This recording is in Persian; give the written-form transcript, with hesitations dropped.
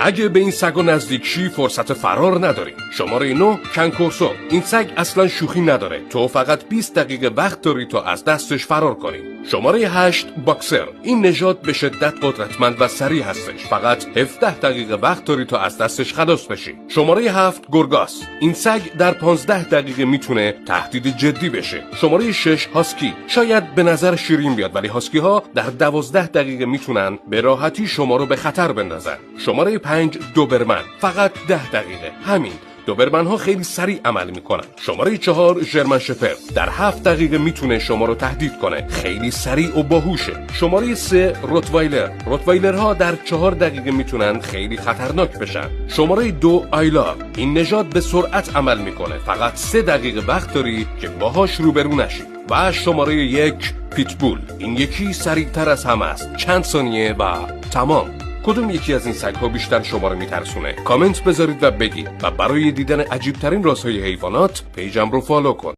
اگه به این سگ نزدیک شی فرصت فرار نداری. شماره 9 کنکورسو. این سگ اصلا شوخی نداره. تو فقط 20 دقیقه وقت داری تا از دستش فرار کنی. شماره 8 باکسر. این نژاد به شدت قدرتمند و سریع هستش. فقط 17 دقیقه وقت داری تا از دستش خلاص بشی. شماره 7 گورگاس. این سگ در 15 دقیقه میتونه تهدید جدی بشه. شماره 6 هاسکی. شاید به نظر شیرین بیاد ولی هاسکی ها در 12 دقیقه میتونن به راحتی شما رو به خطر بندازن. شماره 5 دوبرمن. فقط 10 دقیقه. همین. دوبرمن ها خیلی سریع عمل میکنن. شماره 4 ژرمن شپرد. در 7 دقیقه میتونه شما رو تهدید کنه. خیلی سریع و باهوشه. شماره 3 روتوایلر. روتوایلرها در 4 دقیقه میتونن خیلی خطرناک بشن. شماره 2 آیلا. این نژاد به سرعت عمل میکنه. فقط 3 دقیقه وقت داری که باهاش روبرو نشی. و شماره 1 پیتبول. این یکی سریعتر از همه است. چند ثانیه و تمام. کدوم یکی از این سگ‌ها بیشتر شما رو میترسونه؟ کامنت بذارید و بگید. و برای دیدن عجیب ترین رازهای حیوانات پیجم رو فالو کن.